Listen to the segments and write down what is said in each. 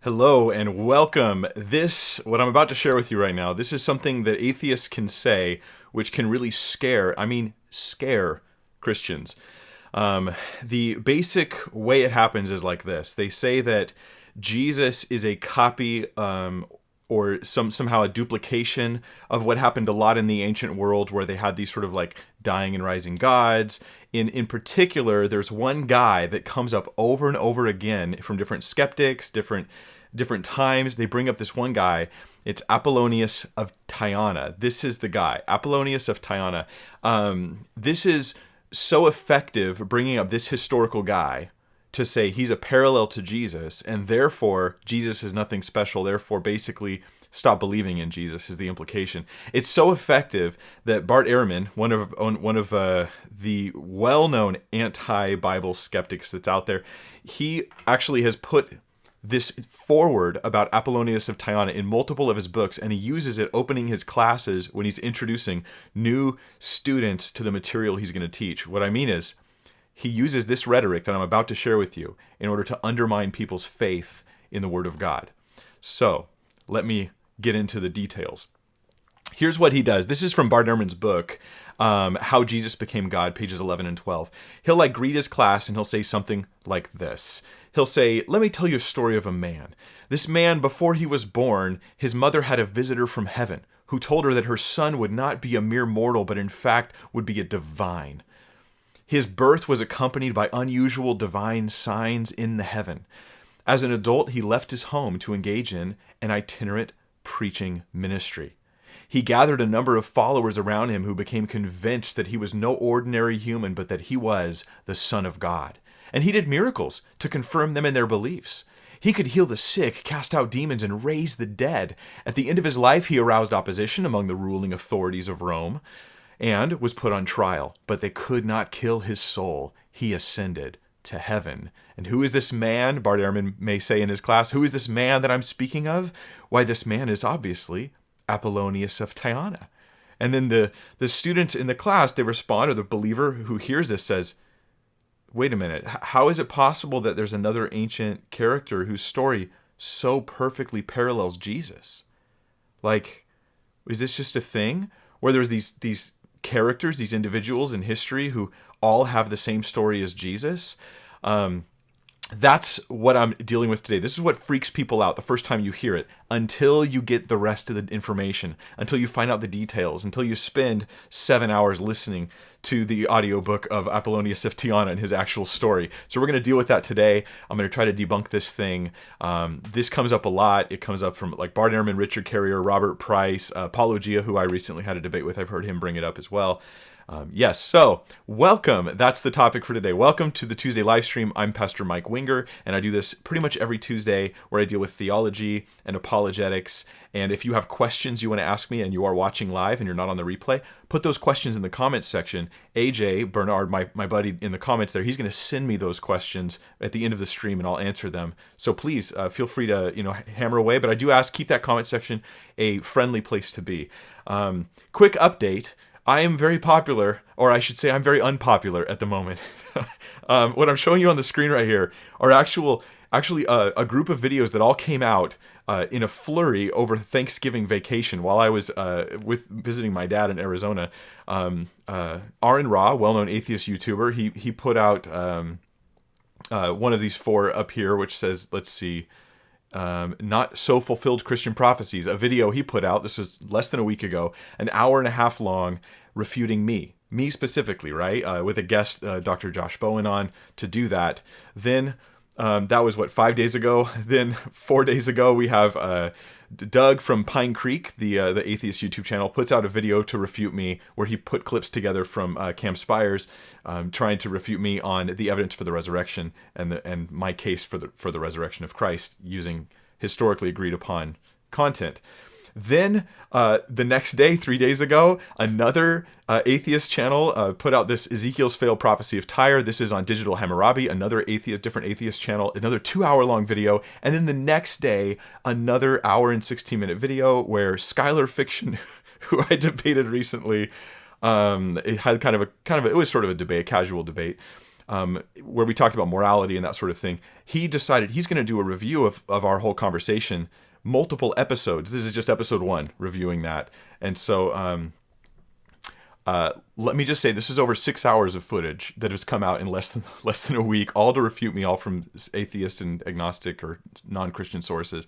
Hello and welcome. What I'm about to share with you right now, this is something that atheists can say, which can really scare Christians. The basic way it happens is like this. They say that Jesus is a copy or somehow a duplication of what happened a lot in the ancient world, where they had these sort of like dying and rising gods. In particular, there's one guy that comes up over and over again from different skeptics, different times. They bring up this one guy. It's Apollonius of Tyana. This is the guy, Apollonius of Tyana. This is so effective, bringing up this historical guy to say he's a parallel to Jesus, and therefore Jesus is nothing special. Therefore, basically, stop believing in Jesus is the implication. It's so effective that Bart Ehrman, one of the well-known anti-Bible skeptics that's out there, he actually has put this forward about Apollonius of Tyana in multiple of his books, and he uses it opening his classes when he's introducing new students to the material he's going to teach. What I mean is, he uses this rhetoric that I'm about to share with you in order to undermine people's faith in the Word of God. So, let me get into the details. Here's what he does. This is from Bart Ehrman's book, How Jesus Became God, pages 11 and 12. He'll greet his class and he'll say something like this. He'll say, "Let me tell you a story of a man. This man, before he was born, his mother had a visitor from heaven who told her that her son would not be a mere mortal, but in fact would be a divine. His birth was accompanied by unusual divine signs in the heaven. As an adult, he left his home to engage in an itinerant preaching ministry. He gathered a number of followers around him who became convinced that he was no ordinary human, but that he was the Son of God. And he did miracles to confirm them in their beliefs. He could heal the sick, cast out demons, and raise the dead. At the end of his life, he aroused opposition among the ruling authorities of Rome and was put on trial, but they could not kill his soul. He ascended to heaven. And who is this man?" Bart Ehrman may say in his class, "Who is this man that I'm speaking of? Why, this man is obviously Apollonius of Tyana." And then the students in the class, they respond, or the believer who hears this says, "Wait a minute, how is it possible that there's another ancient character whose story so perfectly parallels Jesus? Like, is this just a thing where there's these characters, these individuals in history who all have the same story as Jesus?" That's what I'm dealing with today. This is what freaks people out the first time you hear it, until you get the rest of the information, until you find out the details, until you spend 7 hours listening to the audiobook of Apollonius of Tyana and his actual story. So we're going to deal with that today. I'm going to try to debunk this thing. This comes up a lot. It comes up from like Bart Ehrman, Richard Carrier, Robert Price, Apologia, who I recently had a debate with. I've heard him bring it up as well. Yes, so welcome. That's the topic for today. Welcome to the Tuesday live stream. I'm Pastor Mike Winger, and I do this pretty much every Tuesday, where I deal with theology and apologetics. And if you have questions you want to ask me and you are watching live and you're not on the replay, put those questions in the comments section. AJ Bernard, my buddy in the comments there, he's going to send me those questions at the end of the stream and I'll answer them. So please feel free to hammer away. But I do ask, keep that comment section a friendly place to be. Quick update. I am very popular, or I should say I'm very unpopular at the moment. What I'm showing you on the screen right here are actually a group of videos that all came out in a flurry over Thanksgiving vacation while I was visiting my dad in Arizona. Aaron Ra, well-known atheist YouTuber, he put out one of these 4 up here, which says, let's see, Not So Fulfilled Christian Prophecies, a video he put out. This was less than a week ago, an hour and a half long, refuting me specifically, right? With a guest, Dr. Josh Bowen, on to do that. Then that was 5 days ago. Then 4 days ago, we have Doug from Pine Creek, the atheist YouTube channel, puts out a video to refute me, where he put clips together from Cam Spires, trying to refute me on the evidence for the resurrection and my case for the resurrection of Christ using historically agreed upon content. Then the next day, 3 days ago, another atheist channel put out this Ezekiel's failed prophecy of Tyre. This is on Digital Hammurabi, another different atheist channel, another 2-hour-long video. And then the next day, another hour and 16-minute video where Skylar Fiction, who I debated recently, it had it was sort of a debate, a casual debate. where we talked about morality and that sort of thing. He decided he's going to do a review of our whole conversation, multiple episodes. This is just episode 1, reviewing that. And so let me just say, this is over 6 hours of footage that has come out in less than a week, all to refute me, all from atheist and agnostic or non-Christian sources.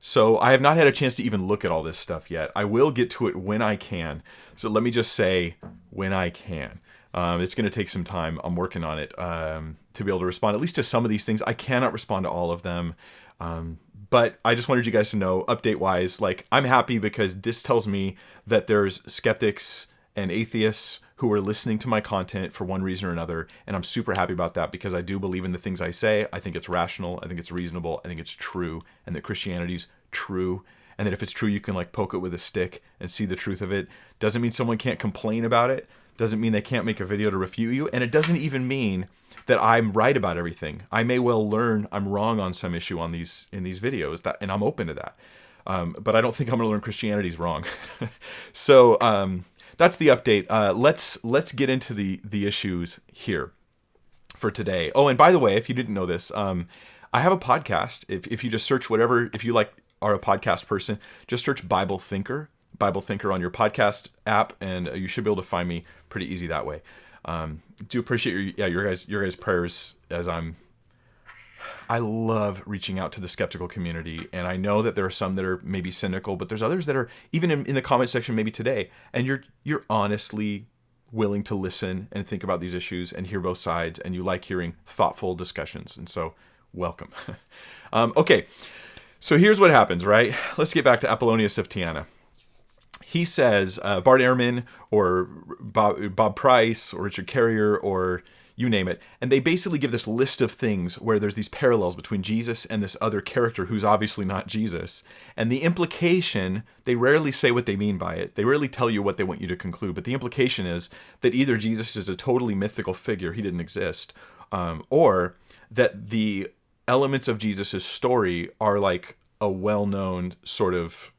So I have not had a chance to even look at all this stuff yet. I will get to it when I can. So let me just say, when I can. It's going to take some time. I'm working on it to be able to respond at least to some of these things. I cannot respond to all of them. But I just wanted you guys to know, update-wise, like, I'm happy because this tells me that there's skeptics and atheists who are listening to my content for one reason or another, and I'm super happy about that because I do believe in the things I say. I think it's rational, I think it's reasonable, I think it's true, and that Christianity's true, and that if it's true, you can like poke it with a stick and see the truth of it. Doesn't mean someone can't complain about it, doesn't mean they can't make a video to refute you, and it doesn't even mean that I'm right about everything. I may well learn I'm wrong on some issue in these videos, and I'm open to that. But I don't think I'm going to learn Christianity's wrong. So that's the update. Let's get into the issues here for today. Oh, and by the way, if you didn't know this, I have a podcast. If you just search whatever, if you are a podcast person, just search Bible Thinker on your podcast app, and you should be able to find me pretty easy that way. Do appreciate your guys' prayers as I love reaching out to the skeptical community, and I know that there are some that are maybe cynical, but there's others that are even in the comment section maybe today, and you're honestly willing to listen and think about these issues and hear both sides, and you like hearing thoughtful discussions, and so welcome. Okay, so here's what happens, right? Let's get back to Apollonius of Tyana. He says, Bart Ehrman or Bob Price or Richard Carrier or you name it, and they basically give this list of things where there's these parallels between Jesus and this other character who's obviously not Jesus. And the implication, they rarely say what they mean by it. They rarely tell you what they want you to conclude, but the implication is that either Jesus is a totally mythical figure, he didn't exist, or that the elements of Jesus' story are like a well-known sort of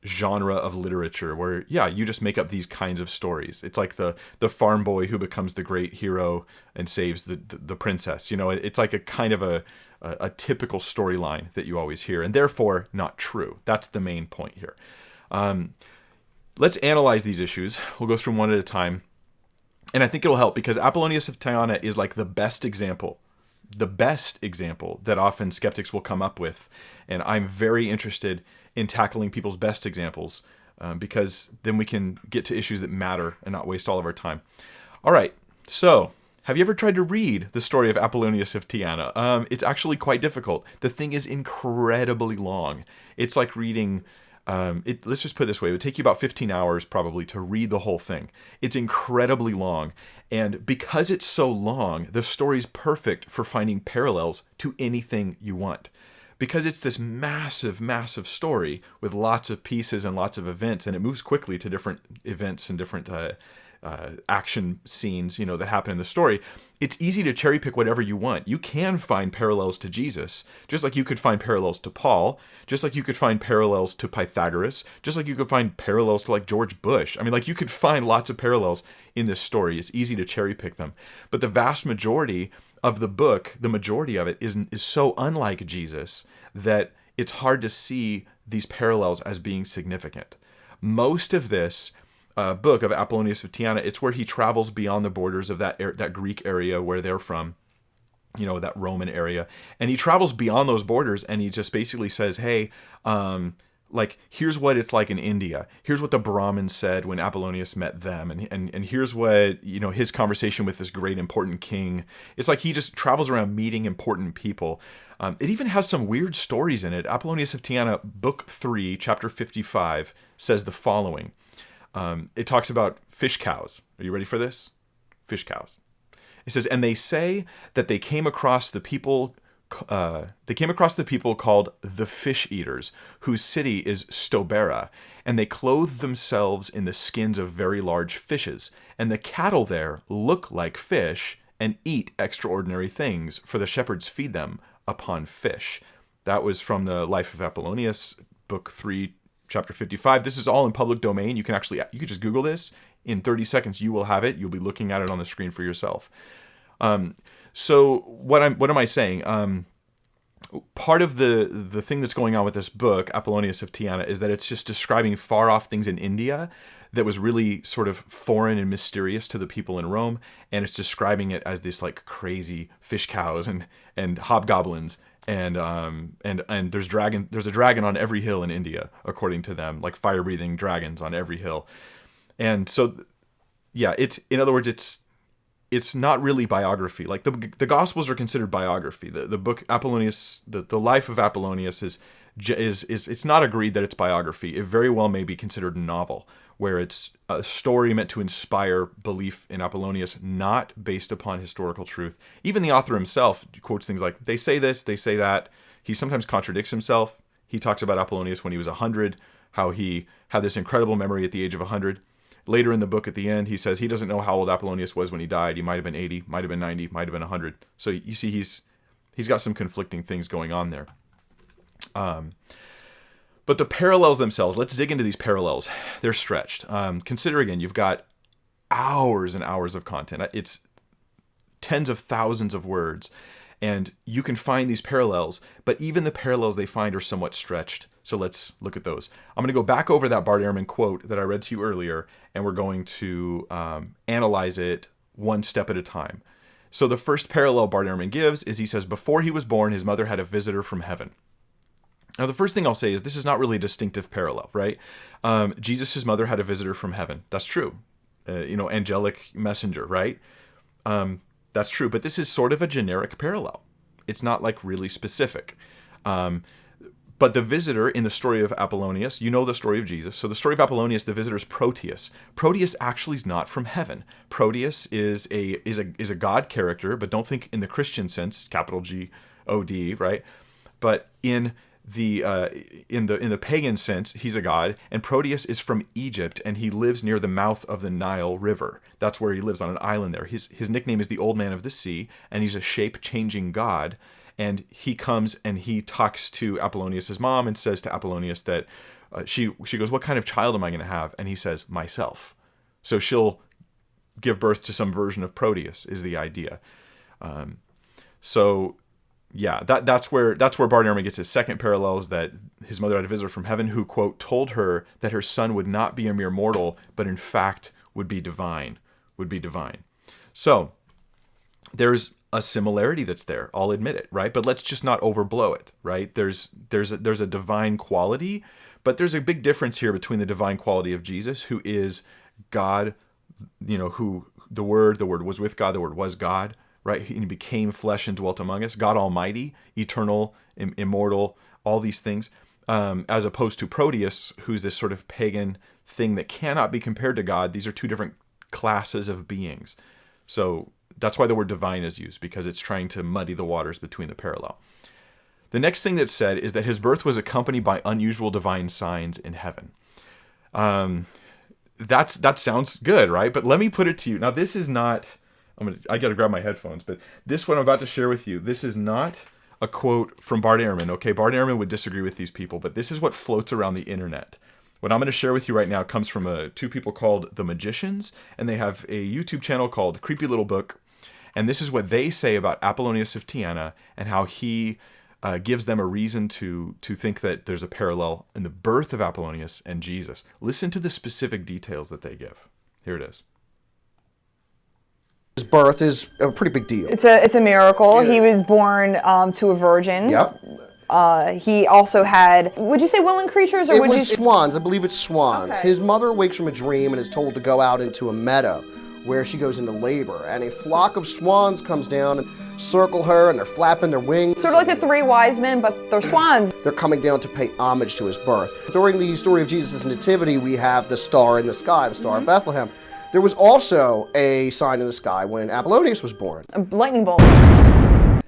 genre of literature where, yeah, you just make up these kinds of stories. It's like the farm boy who becomes the great hero and saves the princess. You know, it's like a kind of a typical storyline that you always hear, and therefore not true. That's the main point here. Let's analyze these issues. We'll go through them one at a time, and I think it'll help because Apollonius of Tyana is like the best example that often skeptics will come up with, and I'm very interested in tackling people's best examples because then we can get to issues that matter and not waste all of our time. All right, so have you ever tried to read the story of Apollonius of Tyana? It's actually quite difficult. The thing is incredibly long. It's like reading, let's just put it this way, it would take you about 15 hours probably to read the whole thing. It's incredibly long, and because it's so long, the story's perfect for finding parallels to anything you want. Because it's this massive, massive story with lots of pieces and lots of events, and it moves quickly to different events and different action scenes, that happen in the story, it's easy to cherry pick whatever you want. You can find parallels to Jesus, just like you could find parallels to Paul, just like you could find parallels to Pythagoras, just like you could find parallels to like George Bush. I mean, like you could find lots of parallels in this story. It's easy to cherry pick them. But the vast majority of the book, the majority of it is so unlike Jesus that it's hard to see these parallels as being significant. Most of this book of Apollonius of Tyana, it's where he travels beyond the borders of that Greek area where they're from, that Roman area, and he travels beyond those borders, and he just basically says, hey, like, here's what it's like in India. Here's what the Brahmins said when Apollonius met them. And here's what, his conversation with this great important king. It's like he just travels around meeting important people. It even has some weird stories in it. Apollonius of Tyana, book 3, chapter 55, says the following. It talks about fish cows. Are you ready for this? Fish cows. It says, and they say that they came across the people called the fish eaters, whose city is Stobera, and they clothe themselves in the skins of very large fishes, and the cattle there look like fish and eat extraordinary things, for the shepherds feed them upon fish. That was from the Life of Apollonius, book 3, chapter 55. This is all in public domain. You can just Google this. In 30 seconds, you will have it. You'll be looking at it on the screen for yourself. So what am I saying? Part of the thing that's going on with this book, Apollonius of Tyana, is that it's just describing far off things in India that was really sort of foreign and mysterious to the people in Rome, and it's describing it as this like crazy fish cows and hobgoblins and there's a dragon on every hill in India, according to them, like fire breathing dragons on every hill. And so yeah, in other words, it's not really biography. Like the Gospels are considered biography. The book Apollonius, the life of Apollonius is it's not agreed that it's biography. It very well may be considered a novel, where it's a story meant to inspire belief in Apollonius, not based upon historical truth. Even the author himself quotes things like, they say this, they say that. He sometimes contradicts himself. He talks about Apollonius when he was 100, how he had this incredible memory at the age of 100. Later in the book, at the end, he says he doesn't know how old Apollonius was when he died. He might have been 80, might have been 90, might have been 100. So you see, he's got some conflicting things going on there. But the parallels themselves, let's dig into these parallels. They're stretched. Consider again, you've got hours and hours of content. It's tens of thousands of words. And you can find these parallels, but even the parallels they find are somewhat stretched. So let's look at those. I'm going to go back over that Bart Ehrman quote that I read to you earlier, and we're going to analyze it one step at a time. So the first parallel Bart Ehrman gives is he says, before he was born, his mother had a visitor from heaven. Now, the first thing I'll say is this is not really a distinctive parallel, right? Jesus' mother had a visitor from heaven. That's true. Angelic messenger, right? That's true, but this is sort of a generic parallel. It's not like really specific. But the visitor in the story of Apollonius, you know the story of Jesus. So the story of Apollonius, the visitor is Proteus. Proteus actually is not from heaven. Proteus is a god character, but don't think in the Christian sense, capital G-O-D, right? But in the pagan sense, he's a god, and Proteus is from Egypt, and he lives near the mouth of the Nile River. That's where he lives, on an island there. His nickname is the Old Man of the Sea, and he's a shape-changing god. And he comes and he talks to Apollonius' mom and says to Apollonius that she goes, what kind of child am I going to have? And he says, myself. So she'll give birth to some version of Proteus, is the idea. Yeah, that's where Bart Ehrman gets his second parallel, is that his mother had a visitor from heaven who, quote, told her that her son would not be a mere mortal, but in fact would be divine. So there's a similarity that's there. I'll admit it, right? But let's just not overblow it, right? There's a divine quality, but there's a big difference here between the divine quality of Jesus, who is God, who the Word was with God, the Word was God, right? He became flesh and dwelt among us, God Almighty, eternal, immortal, all these things, as opposed to Proteus, who's this sort of pagan thing that cannot be compared to God. These are two different classes of beings. So that's why the word divine is used, because it's trying to muddy the waters between the parallel. The next thing that's said is that his birth was accompanied by unusual divine signs in heaven. That sounds good, right? But let me put it to you. Now, this is not, I got to grab my headphones, but this one I'm about to share with you, this is not a quote from Bart Ehrman. Okay, Bart Ehrman would disagree with these people, but this is what floats around the internet. What I'm going to share with you right now comes from two people called The Magicians, and they have a YouTube channel called Creepy Little Book. And this is what they say about Apollonius of Tyana and how he gives them a reason to think that there's a parallel in the birth of Apollonius and Jesus. Listen to the specific details that they give. Here it is. His birth is a pretty big deal. It's a miracle. Yeah. He was born to a virgin. Yep. He also had, would you say willing creatures, or it would was you? Swans. I believe it's swans. Okay. His mother wakes from a dream and is told to go out into a meadow where she goes into labor, and a flock of swans comes down and circle her, and they're flapping their wings. Sort of like the three wise men, but they're swans. They're coming down to pay homage to his birth. During the story of Jesus' nativity, we have the star in the sky, the star of Bethlehem. There was also a sign in the sky when Apollonius was born. A lightning bolt.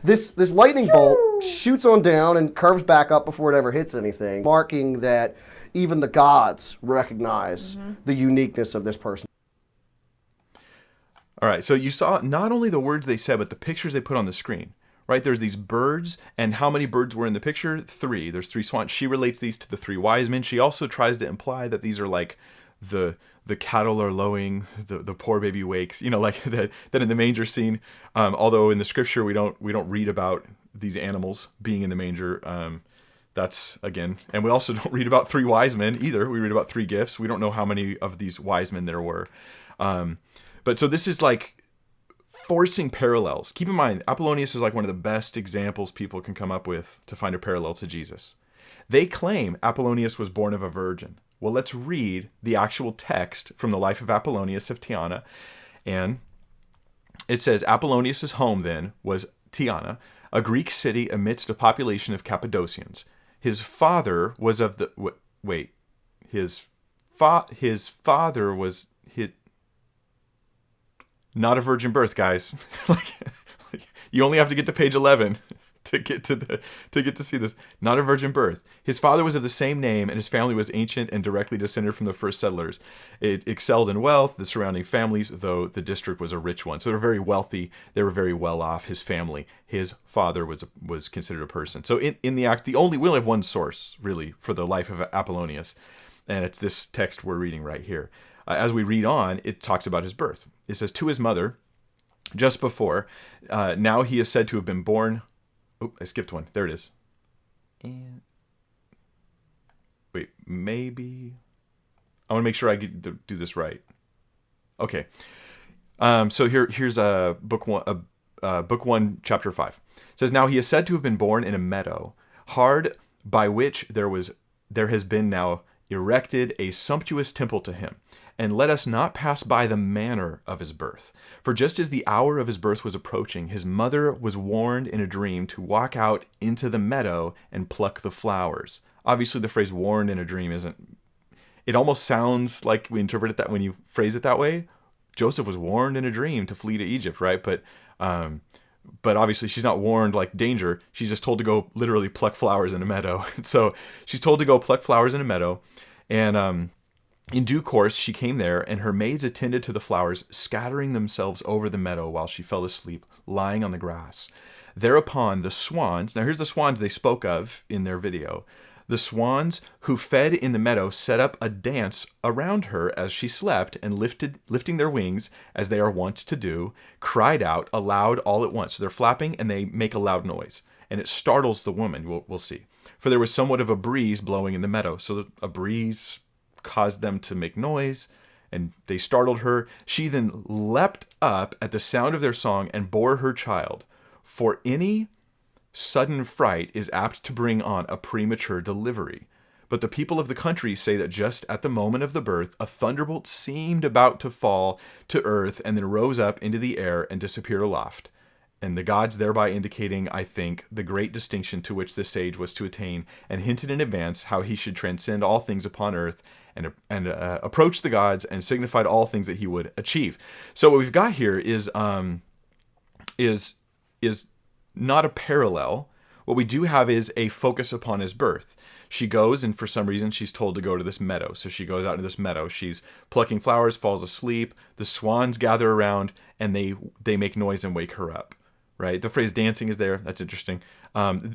This lightning bolt shoots on down and curves back up before it ever hits anything, marking that even the gods recognize the uniqueness of this person. All right, so you saw not only the words they said, but the pictures they put on the screen, right? There's these birds, and how many birds were in the picture? 3. There's 3 swans. She relates these to the 3 wise men. She also tries to imply that these are like the the cattle are lowing, the poor baby wakes, like that in the manger scene. Although in the scripture we don't read about these animals being in the manger. That's again, and we also don't read about 3 wise men either. We read about 3 gifts. We don't know how many of these wise men there were. But so this is like forcing parallels. Keep in mind, Apollonius is like one of the best examples people can come up with to find a parallel to Jesus. They claim Apollonius was born of a virgin. Well, let's read the actual text from the life of Apollonius of Tyana. And it says, Apollonius' home then was Tyana, a Greek city amidst a population of Cappadocians. His father was of the... Wait. His father was... Not a virgin birth, guys. like, you only have to get to page 11 to get to see this. Not a virgin birth. His father was of the same name, and his family was ancient and directly descended from the first settlers. It excelled in wealth, the surrounding families, though the district was a rich one. So they were very wealthy. They were very well off. His family, his father was considered a person. So in the act, we only have one source really for the life of Apollonius, and it's this text we're reading right here. As we read on, it talks about his birth. It says, to his mother, just before, now he is said to have been born. Oh, I skipped one. There it is. And wait, maybe I want to make sure I do this right. Okay. So here's book 1, chapter 5. It says, now he is said to have been born in a meadow, hard by which there has been now erected a sumptuous temple to him. And let us not pass by the manner of his birth. For just as the hour of his birth was approaching, his mother was warned in a dream to walk out into the meadow and pluck the flowers. Obviously, the phrase warned in a dream isn't... It almost sounds like we interpret it that when you phrase it that way. Joseph was warned in a dream to flee to Egypt, right? But obviously she's not warned like danger. She's just told to go literally pluck flowers in a meadow. So she's told to go pluck flowers in a meadow. And... in due course, she came there, and her maids attended to the flowers, scattering themselves over the meadow while she fell asleep, lying on the grass. Thereupon the swans, now here's the swans they spoke of in their video. The swans who fed in the meadow set up a dance around her as she slept, and lifting their wings, as they are wont to do, cried out aloud all at once. So they're flapping, and they make a loud noise, and it startles the woman, we'll see. For there was somewhat of a breeze blowing in the meadow, so a breeze caused them to make noise, and they startled her. She then leapt up at the sound of their song and bore her child. For any sudden fright is apt to bring on a premature delivery. But the people of the country say that just at the moment of the birth, a thunderbolt seemed about to fall to earth and then rose up into the air and disappeared aloft. And the gods thereby indicating, I think, the great distinction to which this sage was to attain, and hinted in advance how he should transcend all things upon earth and approach the gods and signified all things that he would achieve. So what we've got here is not a parallel. What we do have is a focus upon his birth. She goes, and for some reason she's told to go to this meadow. So she goes out to this meadow. She's plucking flowers, falls asleep. The swans gather around, and they make noise and wake her up. Right? The phrase dancing is there. That's interesting.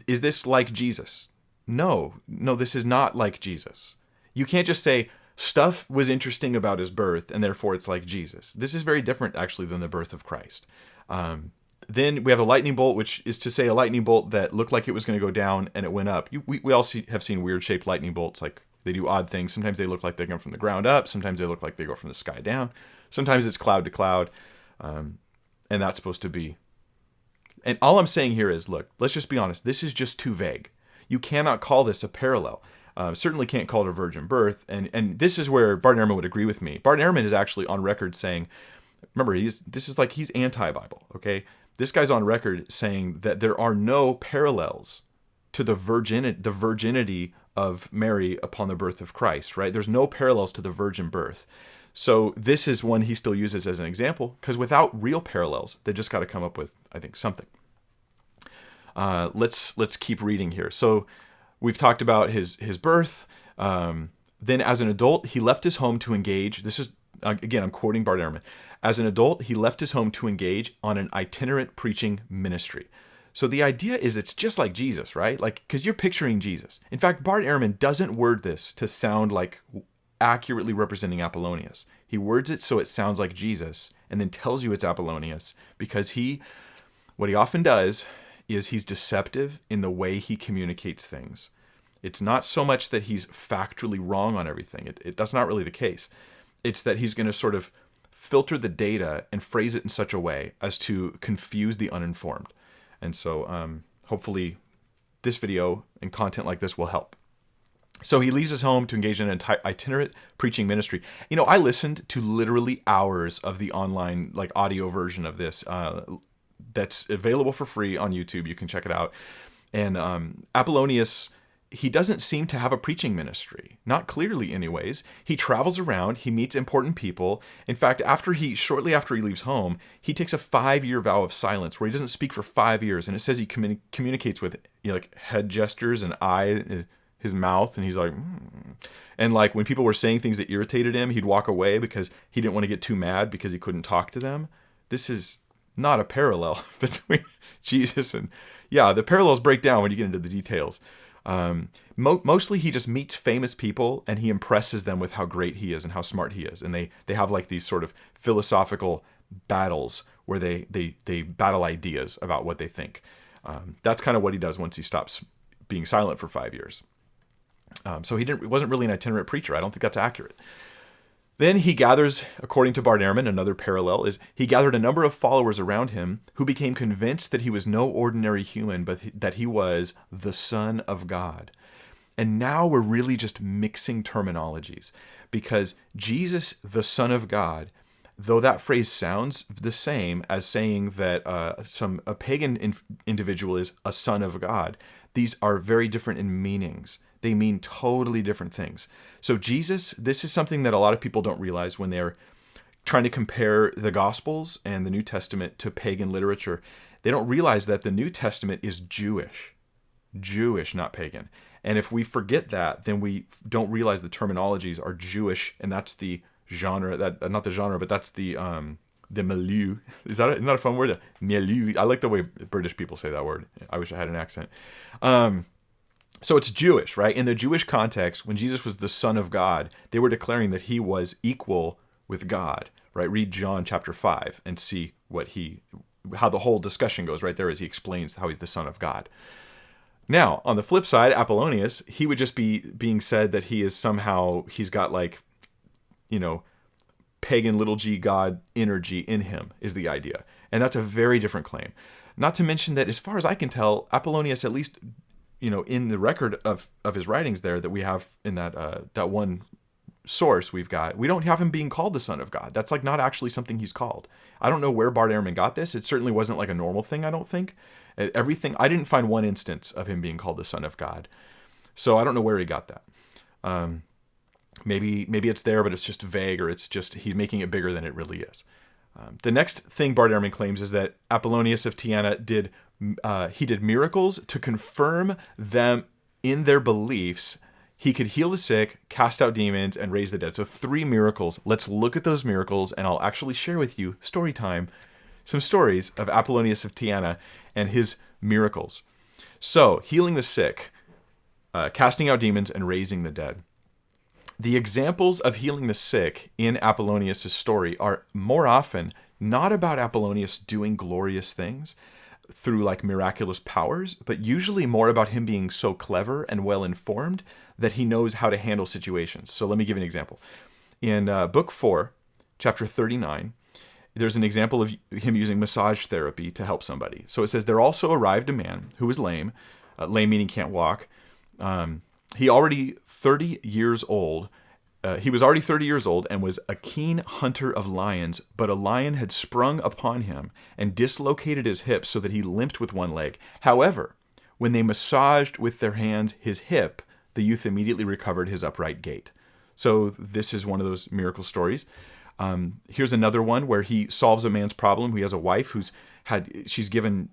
Is this like Jesus? No, this is not like Jesus. You can't just say stuff was interesting about his birth and therefore it's like Jesus. This is very different actually than the birth of Christ. Then we have a lightning bolt, which is to say a lightning bolt that looked like it was going to go down and it went up. We all have seen weird shaped lightning bolts. Like they do odd things. Sometimes they look like they come from the ground up. Sometimes they look like they go from the sky down. Sometimes it's cloud to cloud. And that's supposed to be... And all I'm saying here is, look, let's just be honest. This is just too vague. You cannot call this a parallel. Certainly can't call it a virgin birth. And this is where Bart Ehrman would agree with me. Bart Ehrman is actually on record saying, remember, he's anti-Bible, okay? This guy's on record saying that there are no parallels to the virginity of Mary upon the birth of Christ, right? There's no parallels to the virgin birth. So this is one he still uses as an example, because without real parallels, they just got to come up with, I think, something. Let's keep reading here. So we've talked about his birth. Then as an adult, he left his home to engage. This is, again, I'm quoting Bart Ehrman. As an adult, he left his home to engage on an itinerant preaching ministry. So the idea is it's just like Jesus, right? Like, because you're picturing Jesus. In fact, Bart Ehrman doesn't word this to sound like accurately representing Apollonius. He words it so it sounds like Jesus and then tells you it's Apollonius because what he often does is he's deceptive in the way he communicates things. It's not so much that he's factually wrong on everything. That's not really the case. It's that he's going to sort of filter the data and phrase it in such a way as to confuse the uninformed. And so hopefully this video and content like this will help. So he leaves his home to engage in an itinerant preaching ministry. You know, I listened to literally hours of the online audio version of this that's available for free on YouTube. You can check it out. And Apollonius, he doesn't seem to have a preaching ministry. Not clearly anyways. He travels around, he meets important people. In fact, shortly after he leaves home, he takes a 5-year vow of silence where he doesn't speak for 5 years. And it says he communicates with head gestures and his mouth, and he's like, and when people were saying things that irritated him, he'd walk away because he didn't want to get too mad because he couldn't talk to them. This is not a parallel between Jesus and, the parallels break down when you get into the details. Mostly he just meets famous people and he impresses them with how great he is and how smart he is. And they have these sort of philosophical battles where they battle ideas about what they think. That's kind of what he does once he stops being silent for 5 years. So he wasn't really an itinerant preacher. I don't think that's accurate. Then he gathers, according to Bart Ehrman, another parallel is he gathered a number of followers around him who became convinced that he was no ordinary human, but that he was the Son of God. And now we're really just mixing terminologies because Jesus, the Son of God, though that phrase sounds the same as saying that a pagan individual is a son of God, these are very different in meanings. They mean totally different things. So Jesus, this is something that a lot of people don't realize when they're trying to compare the Gospels and the New Testament to pagan literature. They don't realize that the New Testament is Jewish, not pagan. And if we forget that, then we don't realize the terminologies are Jewish, and that's the genre, not the genre, but that's the milieu. Isn't that a fun word? Milieu. I like the way British people say that word. I wish I had an accent. So it's Jewish, right? In the Jewish context, when Jesus was the Son of God, they were declaring that he was equal with God, right? Read John chapter 5 and see how the whole discussion goes right there as he explains how he's the Son of God. Now, on the flip side, Apollonius, he would just be being said that he's got pagan little g God energy in him is the idea. And that's a very different claim. Not to mention that as far as I can tell, Apollonius, at least in the record of his writings there that we have in that one source we don't have him being called the Son of God. That's not actually something he's called. I don't know where Bart Ehrman got this. It certainly wasn't a normal thing, I don't think. I didn't find one instance of him being called the Son of God. So I don't know where he got that. Maybe it's there, but it's just vague, or it's just he's making it bigger than it really is. The next thing Bart Ehrman claims is that Apollonius of Tyana did miracles to confirm them in their beliefs. He could heal the sick, cast out demons, and raise the dead. So 3 miracles. Let's look at those miracles, and I'll actually share with you, story time, some stories of Apollonius of Tyana and his miracles. So, healing the sick, casting out demons, and raising the dead. The examples of healing the sick in Apollonius' story are more often not about Apollonius doing glorious things through miraculous powers, but usually more about him being so clever and well-informed that he knows how to handle situations. So let me give an example. In book 4, chapter 39, there's an example of him using massage therapy to help somebody. So it says, there also arrived a man who was lame, lame meaning can't walk. He was already 30 years old and was a keen hunter of lions, but a lion had sprung upon him and dislocated his hip so that he limped with one leg. However, when they massaged with their hands his hip, the youth immediately recovered his upright gait. So this is one of those miracle stories. Here's another one where he solves a man's problem. He has a wife who's had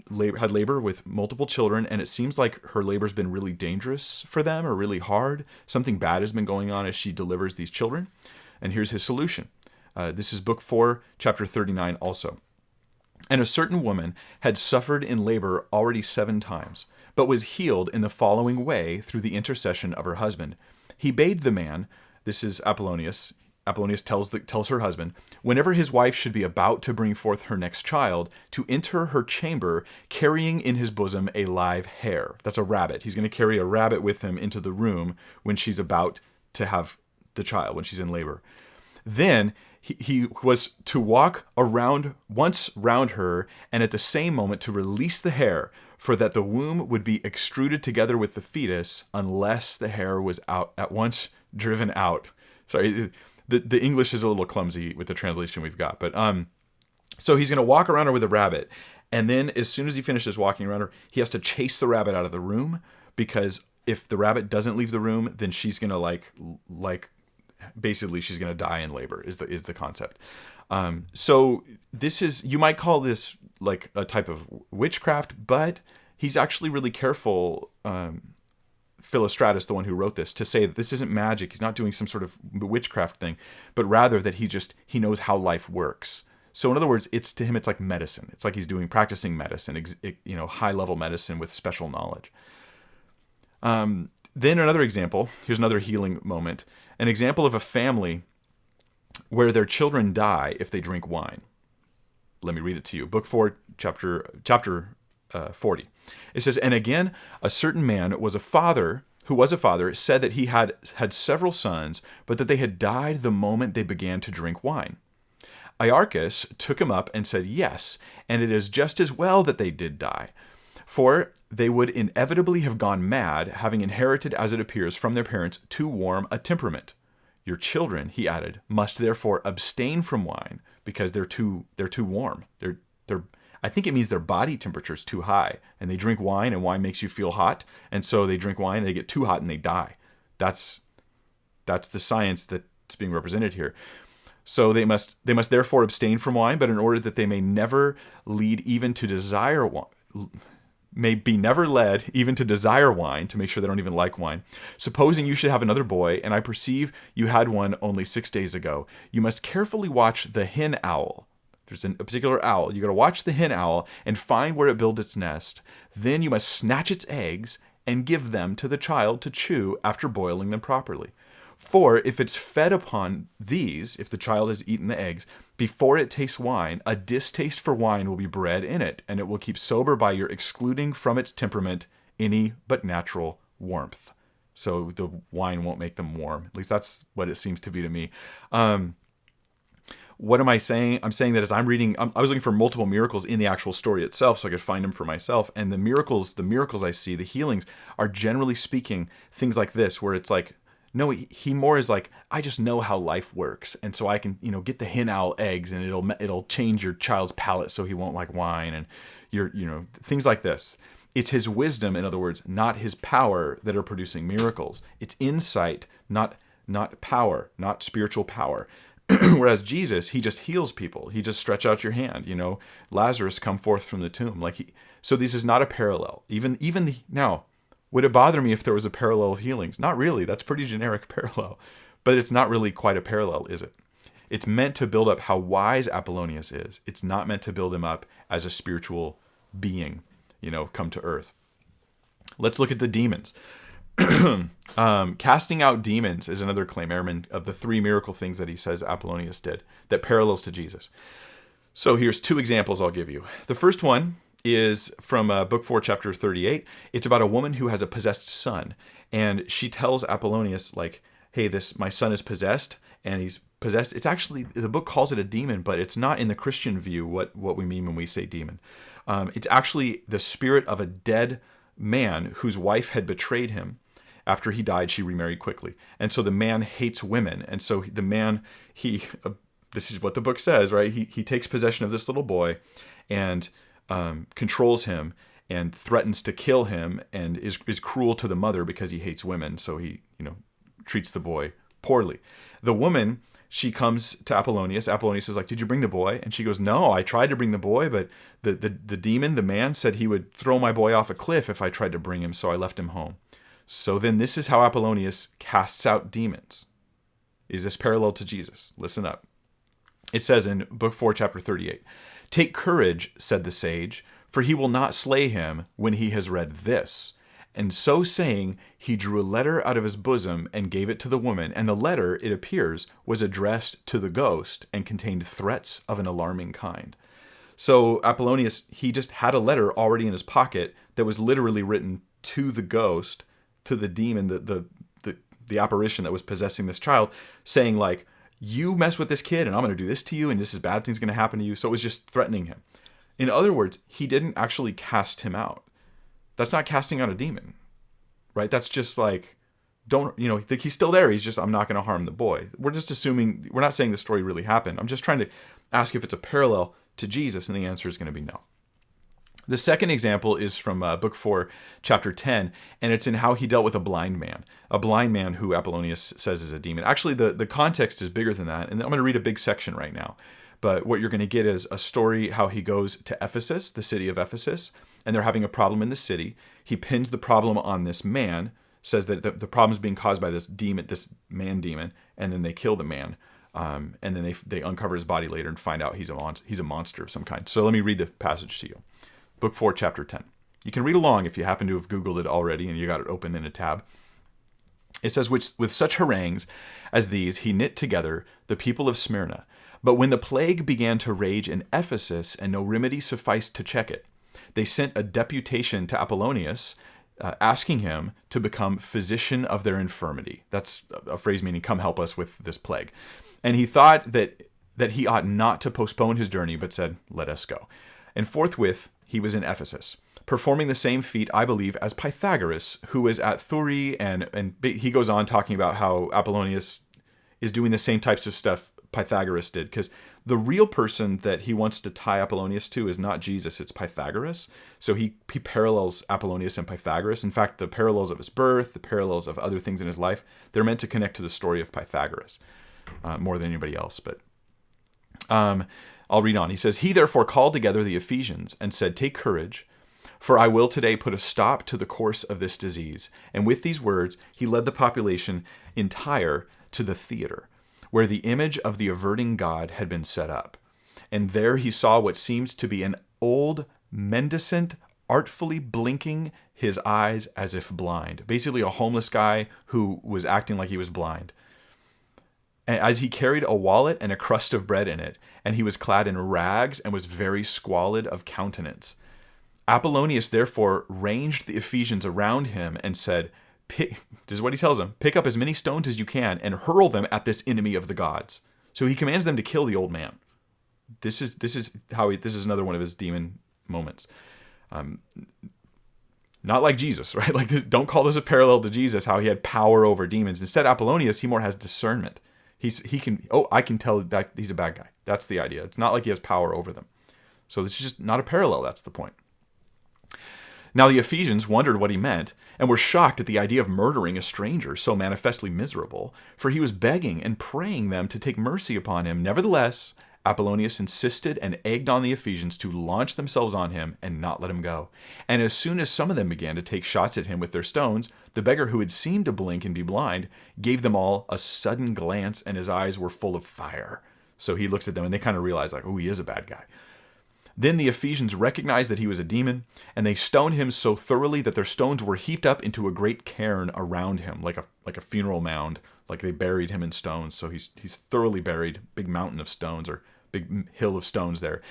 labor with multiple children, and it seems like her labor's been really dangerous for them or really hard. Something bad has been going on as she delivers these children. And here's his solution. This is book 4, chapter 39 also. And a certain woman had suffered in labor already 7 times, but was healed in the following way through the intercession of her husband. He bade the man, this is Apollonius, Apollonius tells her husband, whenever his wife should be about to bring forth her next child, to enter her chamber, carrying in his bosom a live hare. That's a rabbit. He's going to carry a rabbit with him into the room when she's about to have the child, when she's in labor. Then he was to walk once round her, and at the same moment to release the hare, for that the womb would be extruded together with the fetus, unless the hare was at once driven out. Sorry, the English is a little clumsy with the translation we've got, but so he's going to walk around her with a rabbit, and then as soon as he finishes walking around her, he has to chase the rabbit out of the room, because if the rabbit doesn't leave the room, then she's going to basically she's going to die in labor is the concept. So this is, you might call this like a type of witchcraft, but he's actually really careful, Philostratus, the one who wrote this, to say that this isn't magic. He's not doing some sort of witchcraft thing, but rather that he knows how life works. So in other words, to him, it's like medicine. It's like he's practicing medicine, high level medicine with special knowledge. Then another example, here's another healing moment, an example of a family where their children die if they drink wine. Let me read it to you. Book 4, chapter 40. It says, and again, a certain man who was a father, said that he had several sons, but that they had died the moment they began to drink wine. Iarchus took him up and said, yes, and it is just as well that they did die, for they would inevitably have gone mad, having inherited, as it appears, from their parents too warm a temperament. Your children, he added, must therefore abstain from wine, because they're too warm. I think it means their body temperature is too high, and they drink wine, and wine makes you feel hot, and so they drink wine, and they get too hot, and they die. That's the science that's being represented here. So they must therefore abstain from wine, but in order that they may never lead even to desire wine, may be never led even to desire wine, to make sure they don't even like wine. Supposing you should have another boy, and I perceive you had one only 6 days ago, you must carefully watch the hen owl. There's a particular owl. You got to watch the hen owl and find where it builds its nest. Then you must snatch its eggs and give them to the child to chew after boiling them properly. For if it's fed upon these, if the child has eaten the eggs, before it tastes wine, a distaste for wine will be bred in it, and it will keep sober by your excluding from its temperament any but natural warmth. So the wine won't make them warm. At least that's what it seems to be to me. What am I saying? I'm saying that as I'm reading, I was looking for multiple miracles in the actual story itself so I could find them for myself. And the miracles I see, the healings, are generally speaking things like this, where it's like, no, he more is like, I just know how life works, and so I can, get the hen owl eggs, and it'll change your child's palate so he won't like wine, and things like this. It's his wisdom, in other words, not his power, that are producing miracles. It's insight, not power, not spiritual power. Whereas Jesus, he just heals people. He just stretch out your hand. Lazarus come forth from the tomb. So this is not a parallel. Now. Would it bother me if there was a parallel of healings? Not really. That's pretty generic parallel. But it's not really quite a parallel, is it? It's meant to build up how wise Apollonius is. It's not meant to build him up as a spiritual being, come to earth. Let's look at the demons. Casting out demons is another claim, Ehrman, of the 3 miracle things that he says Apollonius did that parallels to Jesus. So here's 2 examples I'll give you. The first one is from book 4, chapter 38. It's about a woman who has a possessed son, and she tells Apollonius, hey, my son is possessed, and he's possessed. It's actually, the book calls it a demon, but it's not in the Christian view what we mean when we say demon. It's actually the spirit of a dead man whose wife had betrayed him. After he died, she remarried quickly. And so the man hates women, and so the man, this is what the book says, right? He takes possession of this little boy, and controls him and threatens to kill him, and is cruel to the mother because he hates women. So he, treats the boy poorly. The woman, she comes to Apollonius. Apollonius is like, did you bring the boy? And she goes, no, I tried to bring the boy, but the demon, the man, said he would throw my boy off a cliff if I tried to bring him, so I left him home. So then this is how Apollonius casts out demons. Is this parallel to Jesus? Listen up. It says in book 4, chapter 38, take courage, said the sage, for he will not slay him when he has read this. And so saying, he drew a letter out of his bosom and gave it to the woman. And the letter, it appears, was addressed to the ghost and contained threats of an alarming kind. So Apollonius, he just had a letter already in his pocket that was literally written to the ghost, to the demon, the apparition that was possessing this child, saying like, you mess with this kid and I'm going to do this to you and this is bad thing's going to happen to you. So it was just threatening him. In other words, he didn't actually cast him out. That's not casting out a demon, right? That's just like, he's still there. He's just, I'm not going to harm the boy. We're just assuming, we're not saying the story really happened. I'm just trying to ask if it's a parallel to Jesus, and the answer is going to be no. The second example is from book 4, chapter 10, and it's in how he dealt with a blind man who Apollonius says is a demon. Actually, the context is bigger than that, and I'm going to read a big section right now. But what you're going to get is a story how he goes to Ephesus, the city of Ephesus, and they're having a problem in the city. He pins the problem on this man, says that the problem is being caused by this demon, this man demon, and then they kill the man. And then they uncover his body later and find out he's a monster of some kind. So let me read the passage to you. Book 4, chapter 10. You can read along if you happen to have Googled it already and you got it open in a tab. It says, with such harangues as these, he knit together the people of Smyrna. But when the plague began to rage in Ephesus and no remedy sufficed to check it, they sent a deputation to Apollonius, asking him to become physician of their infirmity. That's a phrase meaning, come help us with this plague. And he thought that he ought not to postpone his journey, but said, let us go. And forthwith he was in Ephesus, performing the same feat, I believe, as Pythagoras, who was at Tyre, and he goes on talking about how Apollonius is doing the same types of stuff Pythagoras did, because the real person that he wants to tie Apollonius to is not Jesus, it's Pythagoras. So he parallels Apollonius and Pythagoras. In fact, the parallels of his birth, the parallels of other things in his life, they're meant to connect to the story of Pythagoras more than anybody else. But I'll read on. He says, he therefore called together the Ephesians and said, take courage, for I will today put a stop to the course of this disease. And with these words, he led the population in Tyre to the theater, where the image of the averting god had been set up. And there he saw what seemed to be an old mendicant artfully blinking his eyes as if blind. Basically a homeless guy who was acting like he was blind. And as he carried a wallet and a crust of bread in it, and he was clad in rags and was very squalid of countenance. Apollonius therefore ranged the Ephesians around him and said, this is what he tells them, pick up as many stones as you can and hurl them at this enemy of the gods. So he commands them to kill the old man. This is another one of his demon moments. Not like Jesus, right? Like, don't call this a parallel to Jesus, how he had power over demons. Instead, Apollonius, he more has discernment. I can tell that he's a bad guy. That's the idea. It's not like he has power over them. So this is just not a parallel. That's the point. Now the Ephesians wondered what he meant and were shocked at the idea of murdering a stranger so manifestly miserable, for he was begging and praying them to take mercy upon him. Nevertheless, Apollonius insisted and egged on the Ephesians to launch themselves on him and not let him go. And as soon as some of them began to take shots at him with their stones, the beggar who had seemed to blink and be blind gave them all a sudden glance, and his eyes were full of fire. So he looks at them and they kind of realize, like, oh, he is a bad guy. Then the Ephesians recognized that he was a demon, and they stoned him so thoroughly that their stones were heaped up into a great cairn around him, like a funeral mound, like they buried him in stones. So he's thoroughly buried, big mountain of stones or big hill of stones there.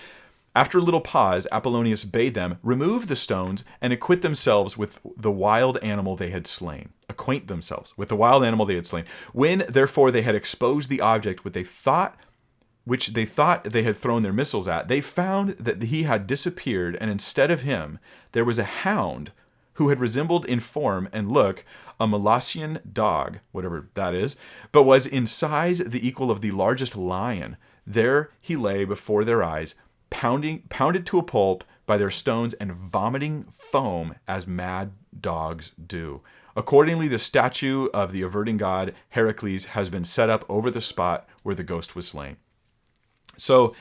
After a little pause, Apollonius bade them remove the stones and acquaint themselves with the wild animal they had slain. Acquaint themselves with the wild animal they had slain. When, therefore, they had exposed the object which they thought they had thrown their missiles at, they found that he had disappeared, and instead of him, there was a hound who had resembled in form and look a Molossian dog, whatever that is, but was in size the equal of the largest lion. There he lay before their eyes, pounded to a pulp by their stones and vomiting foam as mad dogs do. Accordingly, the statue of the averting god Heracles has been set up over the spot where the ghost was slain. So,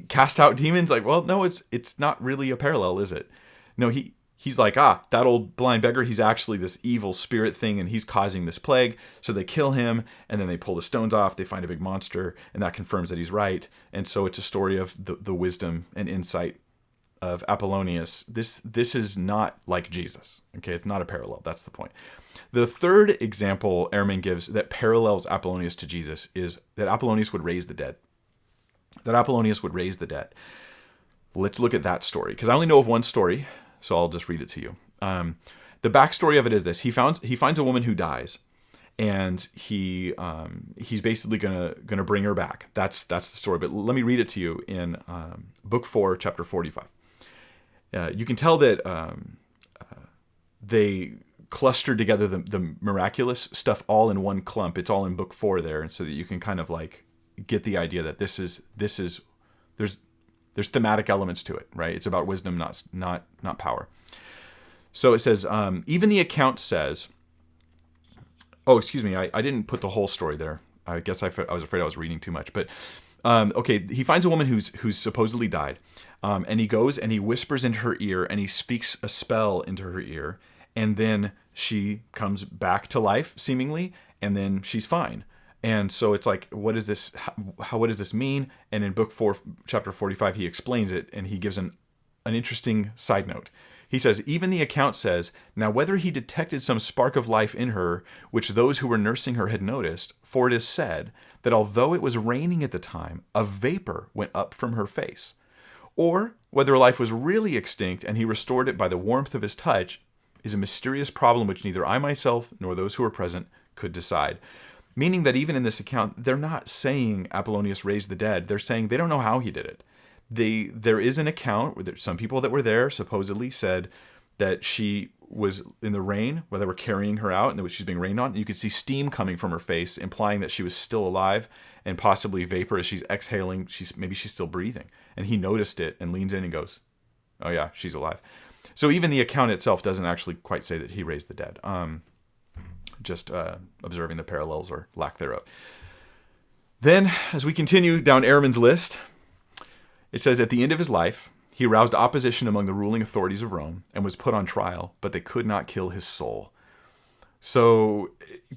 cast out demons, like, well, no, it's not really a parallel, is it? No, he's like, that old blind beggar, he's actually this evil spirit thing, and he's causing this plague. So they kill him, and then they pull the stones off, they find a big monster, and that confirms that he's right. And so it's a story of the wisdom and insight of Apollonius, this is not like Jesus. Okay, it's not a parallel. That's the point. The third example Ehrman gives that parallels Apollonius to Jesus is that Apollonius would raise the dead. That Apollonius would raise the dead. Let's look at that story, because I only know of one story, so I'll just read it to you. The backstory of it is this: he finds a woman who dies, and he's basically gonna bring her back. That's the story. But let me read it to you in book 4, chapter 45. You can tell that they clustered together the miraculous stuff all in one clump. It's all in book 4 there, and so that you can kind of like get the idea that this is there's thematic elements to it, right? It's about wisdom, not power. So it says, even the account says, oh, excuse me, I didn't put the whole story there. I guess I was afraid I was reading too much. But okay, he finds a woman who's supposedly died, and he goes and he whispers into her ear and he speaks a spell into her ear, and then she comes back to life seemingly, and then she's fine. And so it's like, what is this? What does this mean? And in book 4, chapter 45, he explains it, and he gives an interesting side note. He says, even the account says, now whether he detected some spark of life in her, which those who were nursing her had noticed, for it is said that although it was raining at the time, a vapor went up from her face. Or whether life was really extinct and he restored it by the warmth of his touch, is a mysterious problem which neither I myself nor those who were present could decide. Meaning that even in this account, they're not saying Apollonius raised the dead. They're saying they don't know how he did it. There is an account where some people that were there supposedly said that she was in the rain, where they were carrying her out, and she's being rained on. And you could see steam coming from her face, implying that she was still alive, and possibly vapor as she's exhaling. Maybe she's still breathing. And he noticed it and leans in and goes, "Oh yeah, she's alive." So even the account itself doesn't actually quite say that he raised the dead. Just observing the parallels or lack thereof. Then, as we continue down Ehrman's list, it says, at the end of his life, he aroused opposition among the ruling authorities of Rome and was put on trial, but they could not kill his soul. So,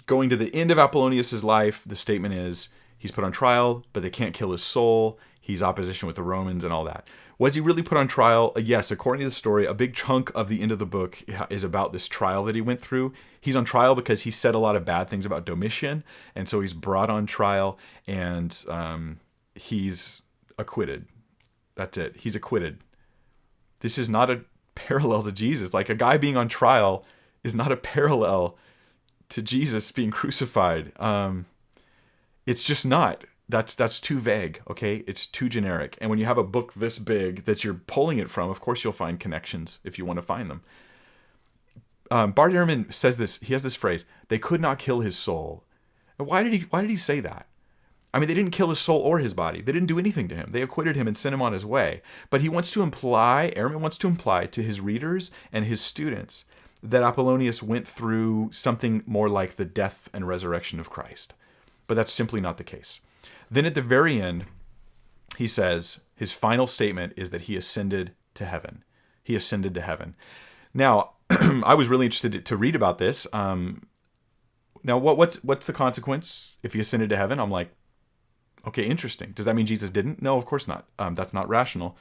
going to the end of Apollonius' life, the statement is, he's put on trial, but they can't kill his soul. He's opposition with the Romans and all that. Was he really put on trial? Yes, according to the story, a big chunk of the end of the book is about this trial that he went through. He's on trial because he said a lot of bad things about Domitian, and so he's brought on trial, and he's acquitted. That's it. He's acquitted. This is not a parallel to Jesus. Like, a guy being on trial is not a parallel to Jesus being crucified. It's just not. That's too vague, okay? It's too generic. And when you have a book this big that you're pulling it from, of course you'll find connections if you want to find them. Bart Ehrman says this. He has this phrase, they could not kill his soul. And why did he say that? I mean, they didn't kill his soul or his body. They didn't do anything to him. They acquitted him and sent him on his way. But Ehrman wants to imply to his readers and his students that Apollonius went through something more like the death and resurrection of Christ. But that's simply not the case. Then at the very end, he says, his final statement is that he ascended to heaven. He ascended to heaven. Now, I was really interested to read about this. Now, what's the consequence if he ascended to heaven? I'm like, okay, interesting. Does that mean Jesus didn't? No, of course not. That's not rational.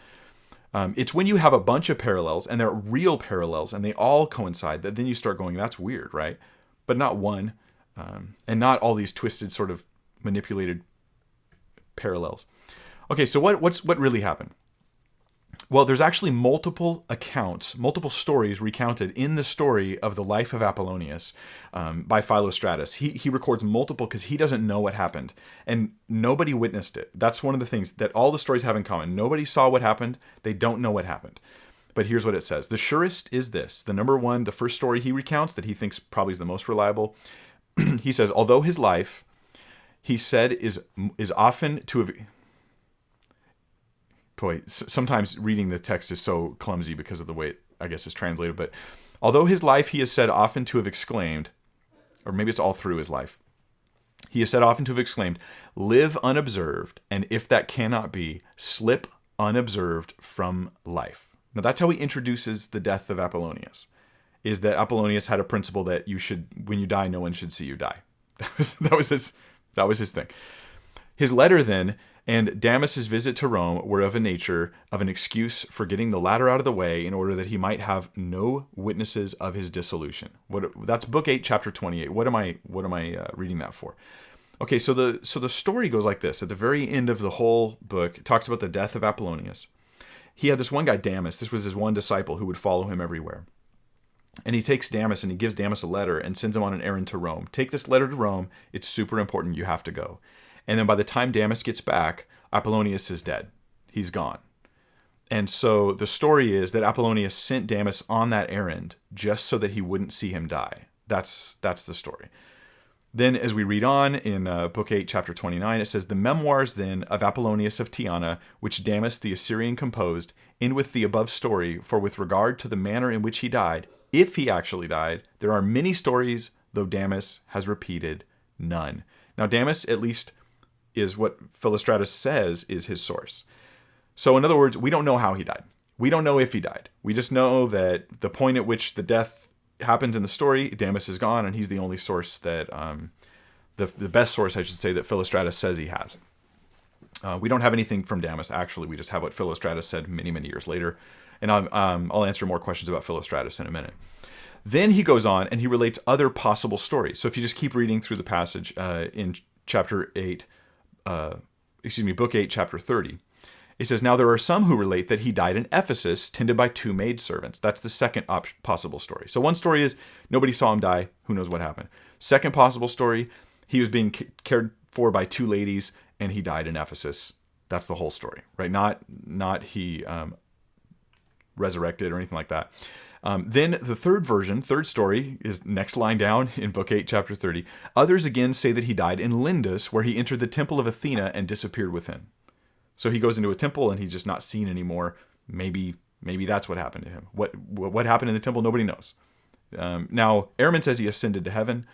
It's when you have a bunch of parallels, and they're real parallels, and they all coincide, that then you start going, that's weird, right? But not one, and not all these twisted, sort of manipulated parallels. Okay, so what really happened? Well, there's actually multiple accounts, multiple stories recounted in the story of the life of Apollonius by Philostratus. He records multiple because he doesn't know what happened, and nobody witnessed it. That's one of the things that all the stories have in common. Nobody saw what happened. They don't know what happened. But here's what it says. The surest is this. The number one, the first story he recounts that he thinks probably is the most reliable. He says, although his life, he said, is often to have... Boy, sometimes reading the text is so clumsy because of the way it, I guess, is translated. But although his life, he is said often to have exclaimed, or maybe it's all through his life, he is said often to have exclaimed, live unobserved, and if that cannot be, slip unobserved from life. Now that's how he introduces the death of Apollonius, is that Apollonius had a principle that you should, when you die, no one should see you die. That was his thing. His letter then And Damas's visit to Rome were of a nature of an excuse for getting the latter out of the way in order that he might have no witnesses of his dissolution. That's book 8, chapter 28. What am I reading that for? Okay, so the story goes like this. At the very end of the whole book, it talks about the death of Apollonius. He had this one guy, Damas. This was his one disciple who would follow him everywhere. And he takes Damas and he gives Damas a letter and sends him on an errand to Rome. Take this letter to Rome. It's super important. You have to go. And then by the time Damas gets back, Apollonius is dead. He's gone. And so the story is that Apollonius sent Damas on that errand just so that he wouldn't see him die. That's the story. Then as we read on in book 8, chapter 29, it says, "The memoirs then of Apollonius of Tyana, which Damas the Assyrian composed, end with the above story, for with regard to the manner in which he died, if he actually died, there are many stories, though Damas has repeated none." Now Damas, at least, is what Philostratus says is his source. So in other words, we don't know how he died. We don't know if he died. We just know that the point at which the death happens in the story, Damas is gone, and he's the only source that, the best source, I should say, that Philostratus says he has. We don't have anything from Damas, actually. We just have what Philostratus said many, many years later. And I'll answer more questions about Philostratus in a minute. Then he goes on and he relates other possible stories. So if you just keep reading through the passage in chapter 8, book 8, chapter 30, it says, "Now there are some who relate that he died in Ephesus, tended by 2 maidservants." That's the second possible story. So one story is nobody saw him die. Who knows what happened? Second possible story, he was being cared for by 2 ladies and he died in Ephesus. That's the whole story, right? Not he resurrected or anything like that. Then the third story is next line down in book 8, chapter 30. "Others again say that he died in Lindus, where he entered the temple of Athena and disappeared within." So he goes into a temple and he's just not seen anymore. Maybe that's what happened to him. What happened in the temple, nobody knows. Now, Ehrman says he ascended to heaven,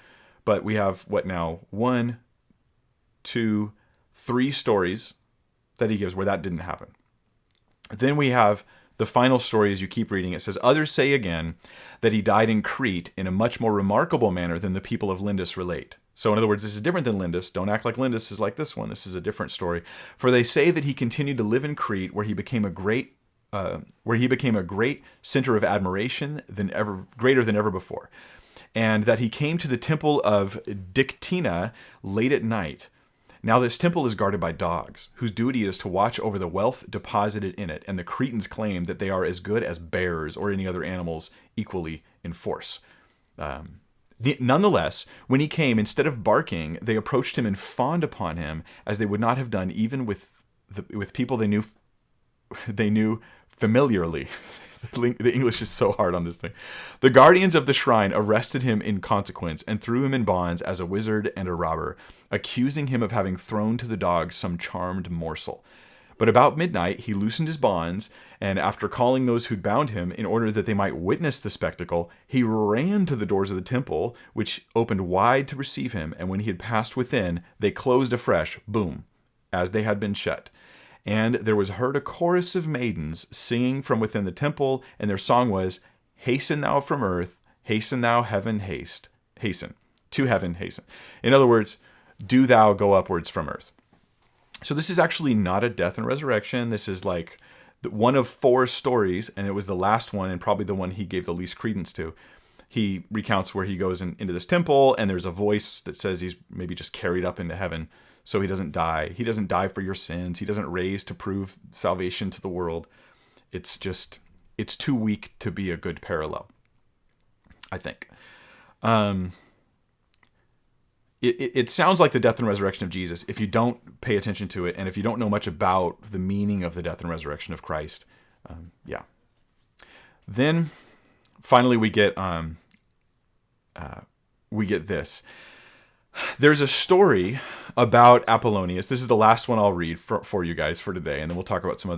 but we have what now? 1, 2, 3 stories that he gives where that didn't happen. Then we have the final story. As you keep reading, it says, "Others say again that he died in Crete in a much more remarkable manner than the people of Lindus relate." So in other words, this is different than Lindus. Don't act like Lindus is like this one. This is a different story. "For they say that he continued to live in Crete, where he became a great center of admiration greater than ever before, and that he came to the temple of Dictina late at night. Now this temple is guarded by dogs, whose duty is to watch over the wealth deposited in it, and the Cretans claim that they are as good as bears or any other animals equally in force. Nonetheless, when he came, instead of barking, they approached him and fawned upon him as they would not have done even with people they knew familiarly." The English is so hard on this thing. "The guardians of the shrine arrested him in consequence and threw him in bonds as a wizard and a robber, accusing him of having thrown to the dogs some charmed morsel. But about midnight he loosened his bonds, and after calling those who'd bound him in order that they might witness the spectacle, he ran to the doors of the temple, which opened wide to receive him, and when he had passed within, they closed afresh, boom, as they had been shut. And there was heard a chorus of maidens singing from within the temple, and their song was, 'Hasten thou from earth, hasten thou heaven, hasten, to heaven, hasten.' In other words, do thou go upwards from earth." So this is actually not a death and resurrection. This is like one of 4 stories, and it was the last one, and probably the one he gave the least credence to. He recounts where he goes into this temple, and there's a voice that says he's maybe just carried up into heaven. So he doesn't die. He doesn't die for your sins. He doesn't raise to prove salvation to the world. It's too weak to be a good parallel, I think. It sounds like the death and resurrection of Jesus if you don't pay attention to it, and if you don't know much about the meaning of the death and resurrection of Christ. Then finally we get this. There's a story about Apollonius. This is the last one I'll read for you guys for today, and then we'll talk about some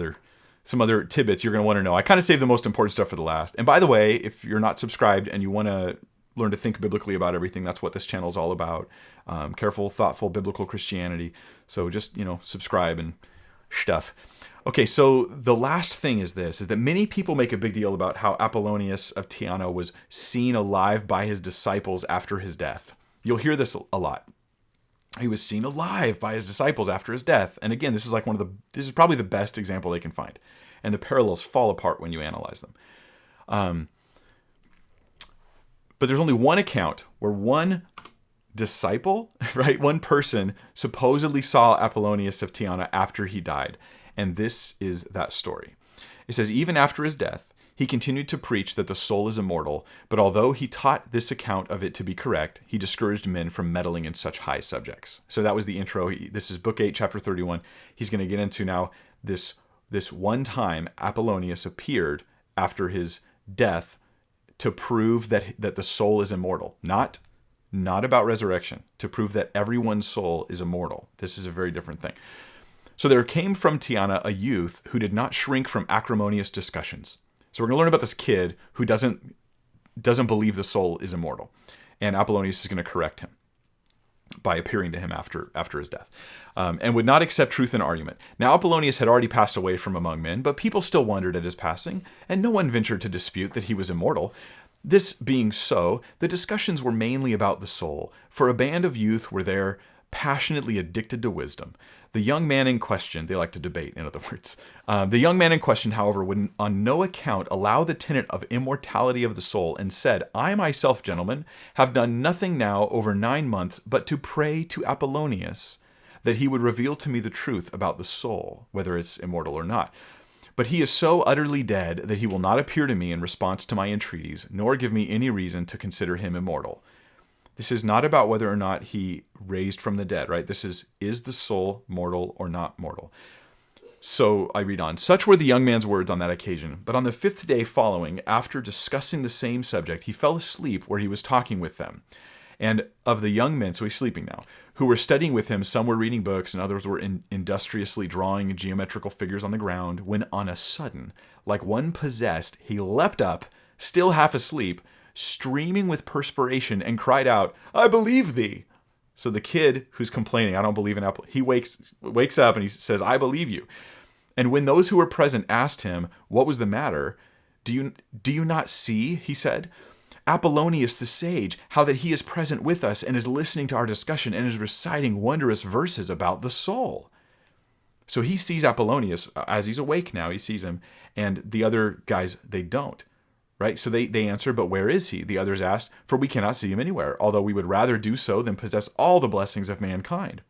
other tidbits you're going to want to know. I kind of saved the most important stuff for the last. And by the way, if you're not subscribed and you want to learn to think biblically about everything, that's what this channel is all about. Careful, thoughtful, biblical Christianity. So just, subscribe and stuff. Okay, so the last thing is that many people make a big deal about how Apollonius of Tyana was seen alive by his disciples after his death. You'll hear this a lot. he was seen alive by his disciples after his death. And again, this is probably the best example they can find. And the parallels fall apart when you analyze them. But there's only one account where one disciple, right, one person supposedly saw Apollonius of Tyana after he died. And this is that story. It says, even after his death, he continued to preach that the soul is immortal, but although he taught this account of it to be correct, he discouraged men from meddling in such high subjects. So that was the intro. This is Book 8, Chapter 31. He's going to get into now this one time Apollonius appeared after his death to prove that the soul is immortal. Not about resurrection, to prove that everyone's soul is immortal. This is a very different thing. So there came from Tyana a youth who did not shrink from acrimonious discussions. So we're going to learn about this kid who doesn't believe the soul is immortal. And Apollonius is going to correct him by appearing to him after his death, and would not accept truth in argument. Now Apollonius had already passed away from among men, but people still wondered at his passing, and no one ventured to dispute that he was immortal. This being so, the discussions were mainly about the soul, for a band of youth were there passionately addicted to wisdom. The young man in question, they like to debate, in other words. The young man in question, however, would on no account allow the tenet of immortality of the soul, and said, I myself, gentlemen, have done nothing now over 9 months but to pray to Apollonius that he would reveal to me the truth about the soul, whether it's immortal or not. But he is so utterly dead that he will not appear to me in response to my entreaties, nor give me any reason to consider him immortal. This is not about whether or not he raised from the dead, right? This is the soul mortal or not mortal? So I read on. Such were the young man's words on that occasion. But on the 5th day following, after discussing the same subject, he fell asleep where he was talking with them. And of the young men, so he's sleeping now, who were studying with him, some were reading books and others were industriously drawing geometrical figures on the ground, when on a sudden, like one possessed, he leapt up, still half asleep, streaming with perspiration, and cried out, I believe thee. So the kid who's complaining, I don't believe in Apple, he wakes up and he says, I believe you. And when those who were present asked him what was the matter, do you not see, he said, Apollonius the sage, how that he is present with us and is listening to our discussion and is reciting wondrous verses about the soul. So he sees Apollonius as he's awake now, he sees him, and the other guys, they don't. Right? So they answer, but where is he? The others asked, for we cannot see him anywhere, although we would rather do so than possess all the blessings of mankind.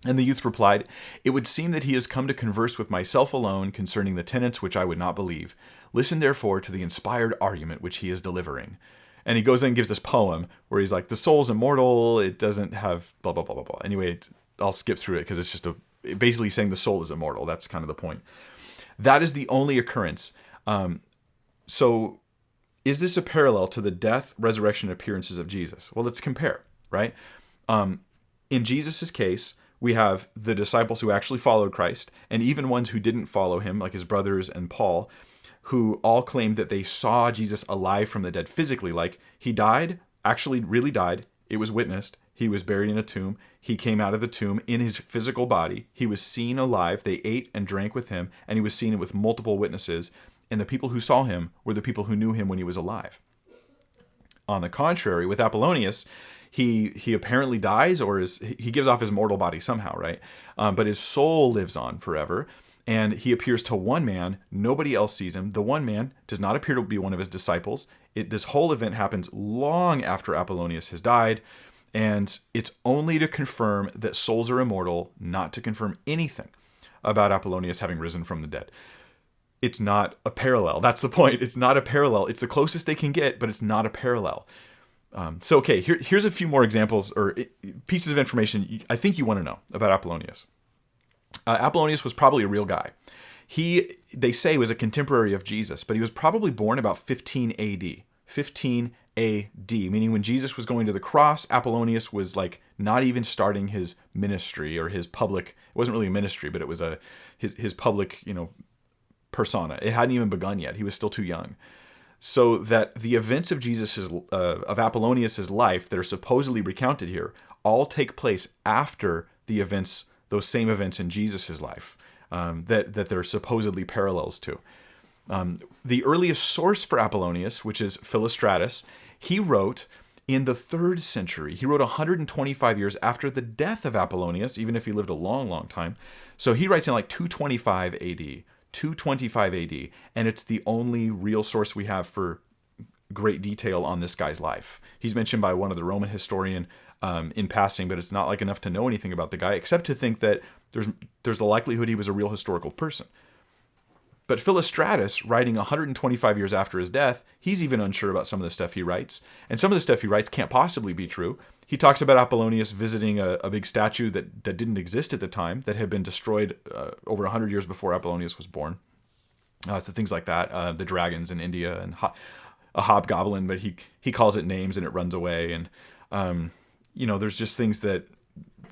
And the youth replied, it would seem that he has come to converse with myself alone concerning the tenets which I would not believe. Listen therefore to the inspired argument which he is delivering. And he goes in and gives this poem where he's like, the soul's immortal, it doesn't have blah, blah, blah, blah, blah. Anyway, I'll skip through it because it's just basically saying the soul is immortal. That's kind of the point. That is the only occurrence. So is this a parallel to the death, resurrection, and appearances of Jesus? Well, let's compare, right? In Jesus' case, we have the disciples who actually followed Christ, and even ones who didn't follow him, like his brothers and Paul, who all claimed that they saw Jesus alive from the dead physically. Like, he died, actually really died. It was witnessed. He was buried in a tomb. He came out of the tomb in his physical body. He was seen alive. They ate and drank with him, and he was seen with multiple witnesses. And the people who saw him were the people who knew him when he was alive. On the contrary, with Apollonius, he apparently dies, or he gives off his mortal body somehow, right? But his soul lives on forever, and he appears to one man. Nobody else sees him. The one man does not appear to be one of his disciples. This whole event happens long after Apollonius has died, and it's only to confirm that souls are immortal, not to confirm anything about Apollonius having risen from the dead. It's not a parallel. That's the point. It's not a parallel. It's the closest they can get, but it's not a parallel. Okay, here's a few more examples or pieces of information I think you want to know about Apollonius. Apollonius was probably a real guy. They say, was a contemporary of Jesus, but he was probably born about 15 AD. 15 AD, meaning when Jesus was going to the cross, Apollonius was like not even starting his ministry or his public. It wasn't really a ministry, but it was his public, persona. It hadn't even begun yet. He was still too young. So that the events of of Apollonius's life that are supposedly recounted here all take place after the events, those same events in Jesus's life, that they're supposedly parallels to. The earliest source for Apollonius, which is Philostratus, he wrote in the 3rd century. He wrote 125 years after the death of Apollonius, even if he lived a long, long time. So he writes in like 225 AD. 225 AD, and it's the only real source we have for great detail on this guy's life. He's mentioned by one of the Roman historian in passing, but it's not like enough to know anything about the guy, except to think that there's the likelihood he was a real historical person. But Philostratus, writing 125 years after his death, he's even unsure about some of the stuff he writes. And some of the stuff he writes can't possibly be true. He talks about Apollonius visiting a big statue that didn't exist at the time, that had been destroyed over 100 years before Apollonius was born. So things like that, the dragons in India, and a hobgoblin, but he calls it names and it runs away. And, there's just things that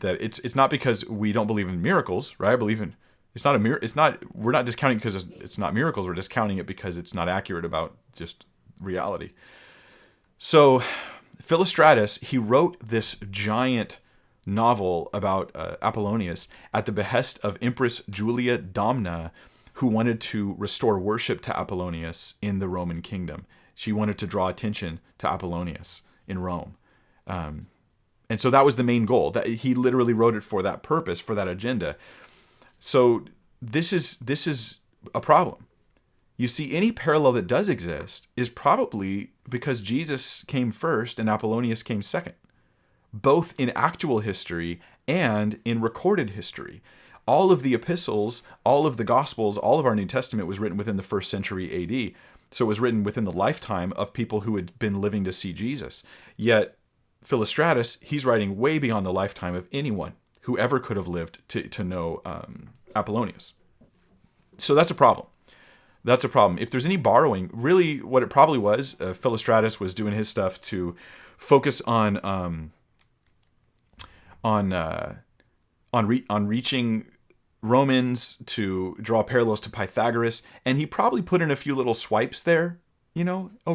it's not because we don't believe in miracles, right? I believe in... we're not discounting it because it's not miracles. We're discounting it because it's not accurate about just reality. So Philostratus, he wrote this giant novel about Apollonius at the behest of Empress Julia Domna, who wanted to restore worship to Apollonius in the Roman kingdom. She wanted to draw attention to Apollonius in Rome. And so that was the main goal. That he literally wrote it for that purpose, for that agenda. So this is a problem. You see, any parallel that does exist is probably because Jesus came first and Apollonius came second, both in actual history and in recorded history. All of the epistles, all of the Gospels, all of our New Testament was written within the 1st century AD. So it was written within the lifetime of people who had been living to see Jesus. Yet Philostratus, he's writing way beyond the lifetime of anyone who ever could have lived to know Apollonius. So that's a problem. That's a problem. If there's any borrowing, really what it probably was, Philostratus was doing his stuff to focus on reaching Romans, to draw parallels to Pythagoras, and he probably put in a few little swipes there.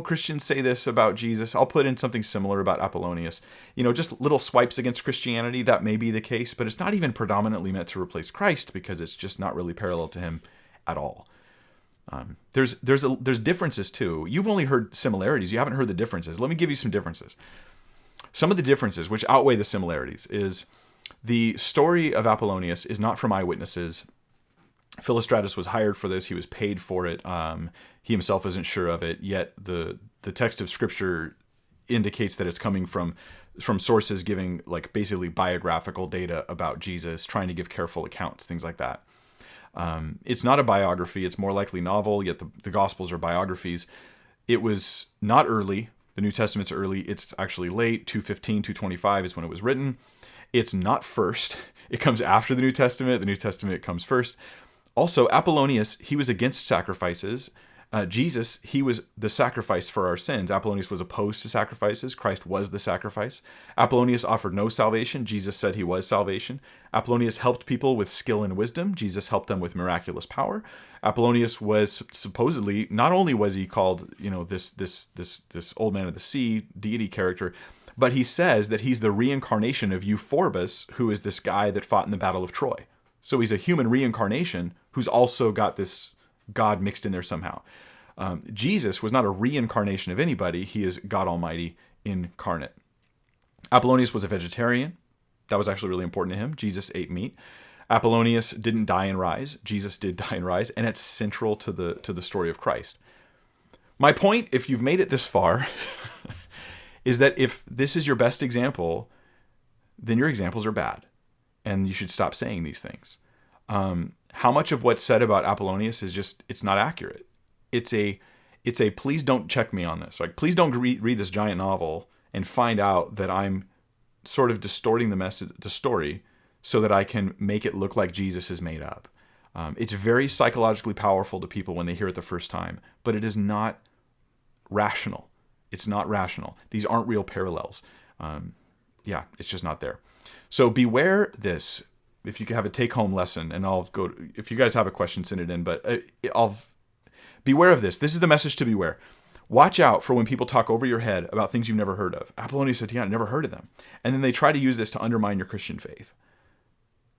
Christians say this about Jesus. I'll put in something similar about Apollonius. Just little swipes against Christianity. That may be the case, but it's not even predominantly meant to replace Christ because it's just not really parallel to him at all. There's differences too. You've only heard similarities. You haven't heard the differences. Let me give you some differences. Some of the differences, which outweigh the similarities, is the story of Apollonius is not from eyewitnesses. Philostratus was hired for this. He was paid for it. He himself isn't sure of it, yet the text of Scripture indicates that it's coming from sources giving like basically biographical data about Jesus, trying to give careful accounts, things like that. It's not a biography. It's more likely novel, yet the Gospels are biographies. It was not early. The New Testament's early. It's actually late. 215, 225 is when it was written. It's not first. It comes after the New Testament. The New Testament comes first. Also, Apollonius, he was against sacrifices. Jesus, he was the sacrifice for our sins. Apollonius was opposed to sacrifices. Christ was the sacrifice. Apollonius offered no salvation. Jesus said he was salvation. Apollonius helped people with skill and wisdom. Jesus helped them with miraculous power. Apollonius was supposedly, not only was he called, this old man of the sea deity character, but he says that he's the reincarnation of Euphorbus, who is this guy that fought in the Battle of Troy. So he's a human reincarnation who's also got this God mixed in there somehow. Jesus was not a reincarnation of anybody. He is God Almighty incarnate. Apollonius was a vegetarian. That was actually really important to him. Jesus ate meat. Apollonius didn't die and rise. Jesus did die and rise, and it's central to the story of Christ. My point, if you've made it this far, is that if this is your best example, then your examples are bad, and you should stop saying these things. How much of what's said about Apollonius is just, it's not accurate. It's a please don't check me on this. Like, please don't read this giant novel and find out that I'm sort of distorting the story so that I can make it look like Jesus is made up. It's very psychologically powerful to people when they hear it the first time, but it is not rational. It's not rational. These aren't real parallels. It's just not there. So beware this. If you could have a take-home lesson, and I'll go. If you guys have a question, send it in. But I'll beware of this. This is the message to beware. Watch out for when people talk over your head about things you've never heard of. Apollonius of Tyana, never heard of them, and then they try to use this to undermine your Christian faith.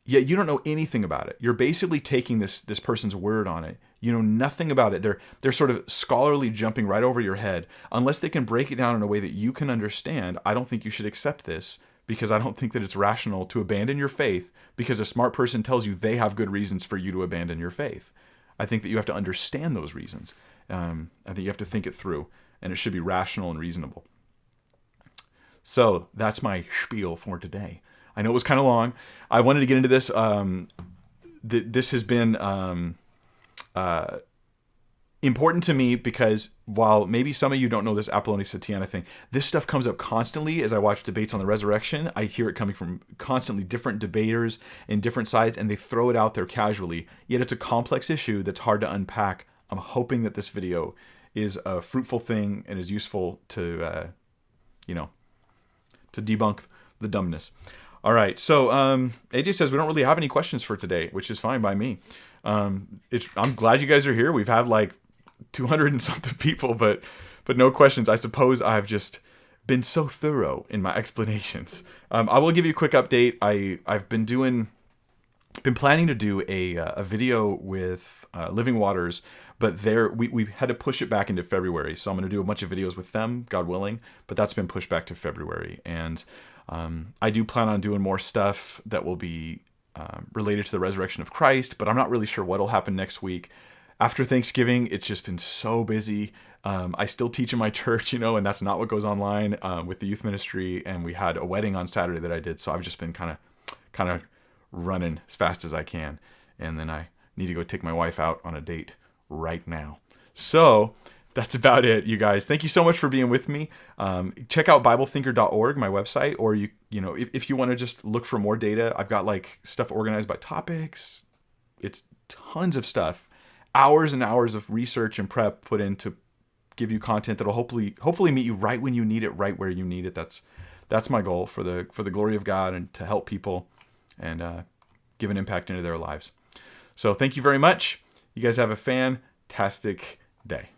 yet you don't know anything about it. You're basically taking this person's word on it. You know nothing about it. They're sort of scholarly jumping right over your head. Unless they can break it down in a way that you can understand, I don't think you should accept this, because I don't think that it's rational to abandon your faith because a smart person tells you they have good reasons for you to abandon your faith. I think that you have to understand those reasons. I think you have to think it through, and it should be rational and reasonable. So that's my spiel for today. I know it was kind of long. I wanted to get into this. This has been important to me because while maybe some of you don't know this Apollonius of Tyana thing, this stuff comes up constantly as I watch debates on the resurrection. I hear it coming from constantly different debaters in different sides, and they throw it out there casually. Yet it's a complex issue that's hard to unpack. I'm hoping that this video is a fruitful thing and is useful to, to debunk the dumbness. All right, so AJ says we don't really have any questions for today, which is fine by me. I'm glad you guys are here. We've had like 200 and something people, but no questions. I suppose I've just been so thorough in my explanations. I will give you a quick update. I've been planning to do a video with Living Waters, but we had to push it back into February. So I'm going to do a bunch of videos with them, God willing, but that's been pushed back to February. And I do plan on doing more stuff that will be related to the resurrection of Christ, but I'm not really sure what'll happen next week. After Thanksgiving, it's just been so busy. I still teach in my church, and that's not what goes online with the youth ministry. And we had a wedding on Saturday that I did, so I've just been kind of running as fast as I can. And then I need to go take my wife out on a date right now. So that's about it, you guys. Thank you so much for being with me. Check out BibleThinker.org, my website, or if you want to just look for more data, I've got like stuff organized by topics. It's tons of stuff, hours and hours of research and prep put in to give you content that'll hopefully meet you right when you need it, right where you need it. That's my goal for the glory of God and to help people and give an impact into their lives. So thank you very much. You guys have a fantastic day.